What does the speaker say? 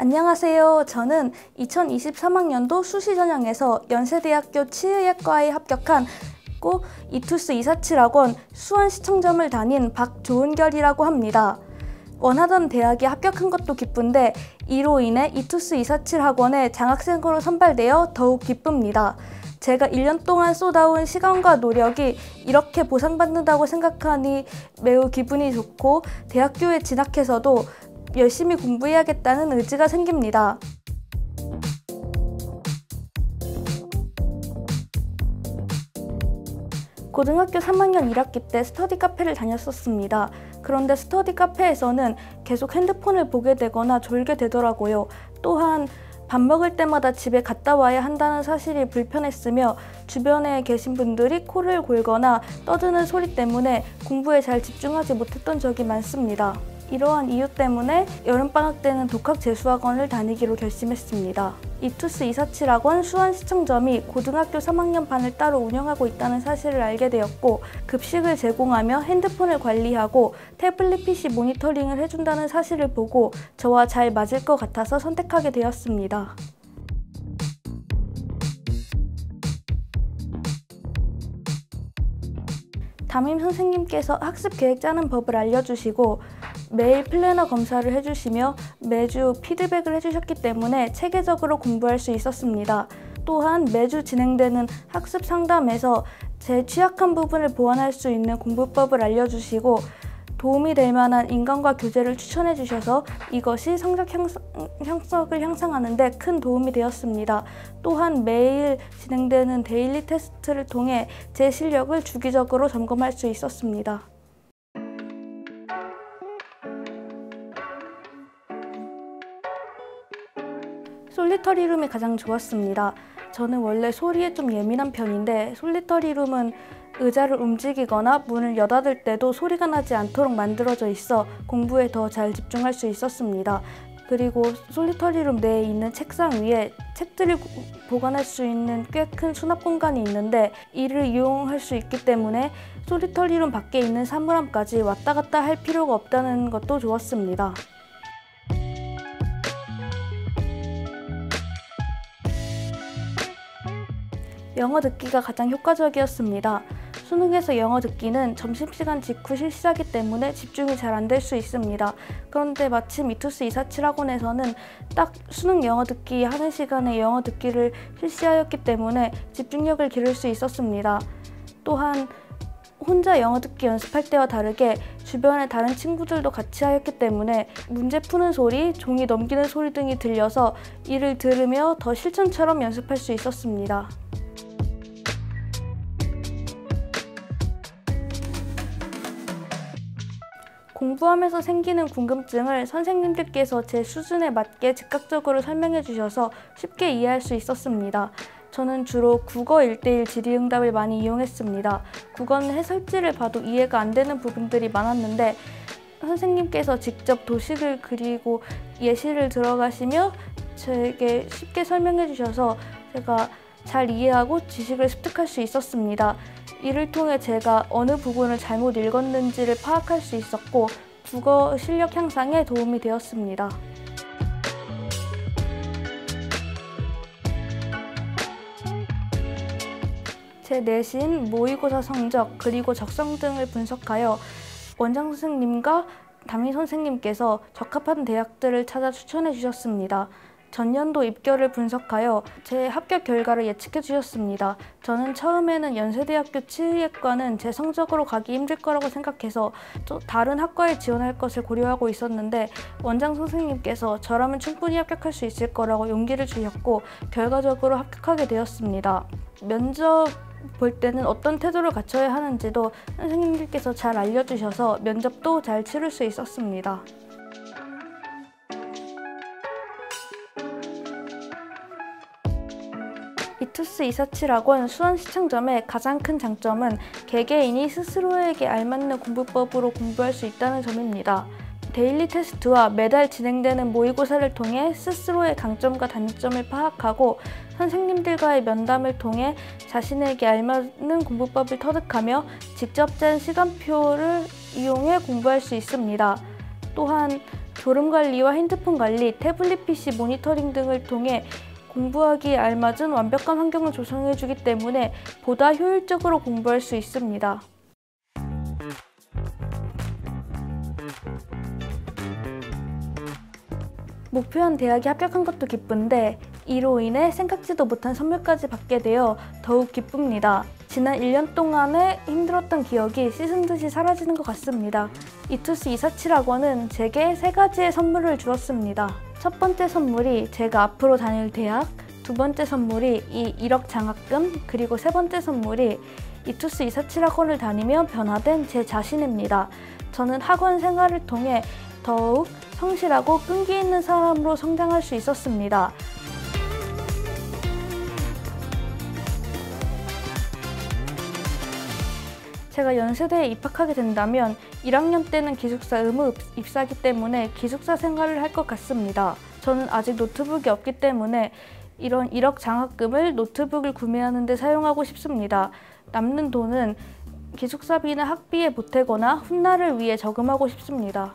안녕하세요. 저는 2023학년도 수시전형에서 연세대학교 치의학과에 합격한 이투스 247학원 수원시청점을 다닌 박조은결이라고 합니다. 원하던 대학에 합격한 것도 기쁜데 이로 인해 이투스 247학원에 장학생으로 선발되어 더욱 기쁩니다. 제가 1년 동안 쏟아온 시간과 노력이 이렇게 보상받는다고 생각하니 매우 기분이 좋고 대학교에 진학해서도 열심히 공부해야겠다는 의지가 생깁니다. 고등학교 3학년 1학기 때 스터디 카페를 다녔었습니다. 그런데 스터디 카페에서는 계속 핸드폰을 보게 되거나 졸게 되더라고요. 또한 밥 먹을 때마다 집에 갔다 와야 한다는 사실이 불편했으며 주변에 계신 분들이 코를 골거나 떠드는 소리 때문에 공부에 잘 집중하지 못했던 적이 많습니다. 이러한 이유 때문에 여름방학 때는 독학재수학원을 다니기로 결심했습니다. 이투스 247학원 수원시청점이 고등학교 3학년 반을 따로 운영하고 있다는 사실을 알게 되었고 급식을 제공하며 핸드폰을 관리하고 태블릿 PC 모니터링을 해준다는 사실을 보고 저와 잘 맞을 것 같아서 선택하게 되었습니다. 담임 선생님께서 학습 계획 짜는 법을 알려주시고 매일 플래너 검사를 해주시며 매주 피드백을 해주셨기 때문에 체계적으로 공부할 수 있었습니다. 또한 매주 진행되는 학습 상담에서 제 취약한 부분을 보완할 수 있는 공부법을 알려주시고 도움이 될 만한 인강과 교재를 추천해 주셔서 이것이 성적 향상을 향상하는 데 큰 도움이 되었습니다. 또한 매일 진행되는 데일리 테스트를 통해 제 실력을 주기적으로 점검할 수 있었습니다. 솔리터리룸이 가장 좋았습니다. 저는 원래 소리에 좀 예민한 편인데 솔리터리룸은 의자를 움직이거나 문을 여닫을 때도 소리가 나지 않도록 만들어져 있어 공부에 더 잘 집중할 수 있었습니다. 그리고 솔리터리룸 내에 있는 책상 위에 책들을 보관할 수 있는 꽤 큰 수납 공간이 있는데 이를 이용할 수 있기 때문에 솔리터리룸 밖에 있는 사물함까지 왔다 갔다 할 필요가 없다는 것도 좋았습니다. 영어 듣기가 가장 효과적이었습니다. 수능에서 영어 듣기는 점심시간 직후 실시하기 때문에 집중이 잘 안 될 수 있습니다. 그런데 마침 이투스 247학원에서는 딱 수능 영어 듣기 하는 시간에 영어 듣기를 실시하였기 때문에 집중력을 기를 수 있었습니다. 또한 혼자 영어 듣기 연습할 때와 다르게 주변에 다른 친구들도 같이 하였기 때문에 문제 푸는 소리, 종이 넘기는 소리 등이 들려서 이를 들으며 더 실전처럼 연습할 수 있었습니다. 공부하면서 생기는 궁금증을 선생님들께서 제 수준에 맞게 즉각적으로 설명해 주셔서 쉽게 이해할 수 있었습니다. 저는 주로 국어 1:1 질의응답을 많이 이용했습니다. 국어는 해설지를 봐도 이해가 안 되는 부분들이 많았는데 선생님께서 직접 도식을 그리고 예시를 들어가시며 제게 쉽게 설명해 주셔서 제가 잘 이해하고 지식을 습득할 수 있었습니다. 이를 통해 제가 어느 부분을 잘못 읽었는지를 파악할 수 있었고 국어 실력 향상에 도움이 되었습니다. 제 내신, 모의고사 성적, 그리고 적성 등을 분석하여 원장 선생님과 담임 선생님께서 적합한 대학들을 찾아 추천해 주셨습니다. 전년도 입결을 분석하여 제 합격 결과를 예측해 주셨습니다. 저는 처음에는 연세대학교 치의학과는 제 성적으로 가기 힘들 거라고 생각해서 또 다른 학과에 지원할 것을 고려하고 있었는데 원장 선생님께서 저라면 충분히 합격할 수 있을 거라고 용기를 주셨고 결과적으로 합격하게 되었습니다. 면접 볼 때는 어떤 태도를 갖춰야 하는지도 선생님들께서 잘 알려주셔서 면접도 잘 치를 수 있었습니다. 이투스 247학원 수원시청점의 가장 큰 장점은 개개인이 스스로에게 알맞는 공부법으로 공부할 수 있다는 점입니다. 데일리 테스트와 매달 진행되는 모의고사를 통해 스스로의 강점과 단점을 파악하고 선생님들과의 면담을 통해 자신에게 알맞는 공부법을 터득하며 직접 짠 시간표를 이용해 공부할 수 있습니다. 또한 졸음 관리와 핸드폰 관리, 태블릿 PC 모니터링 등을 통해 공부하기에 알맞은 완벽한 환경을 조성해주기 때문에 보다 효율적으로 공부할 수 있습니다. 목표한 대학에 합격한 것도 기쁜데 이로 인해 생각지도 못한 선물까지 받게 되어 더욱 기쁩니다. 지난 1년 동안의 힘들었던 기억이 씻은 듯이 사라지는 것 같습니다. 이투스 247학원은 제게 3가지의 선물을 주었습니다. 첫 번째 선물이 제가 앞으로 다닐 대학, 두 번째 선물이 이 1억 장학금, 그리고 세 번째 선물이 이투스 247학원을 다니며 변화된 제 자신입니다. 저는 학원 생활을 통해 더욱 성실하고 끈기 있는 사람으로 성장할 수 있었습니다. 제가 연세대에 입학하게 된다면 1학년 때는 기숙사 의무 입사이기 때문에 기숙사 생활을 할 것 같습니다. 저는 아직 노트북이 없기 때문에 이런 1억 장학금을 노트북을 구매하는 데 사용하고 싶습니다. 남는 돈은 기숙사비나 학비에 보태거나 훗날을 위해 저금하고 싶습니다.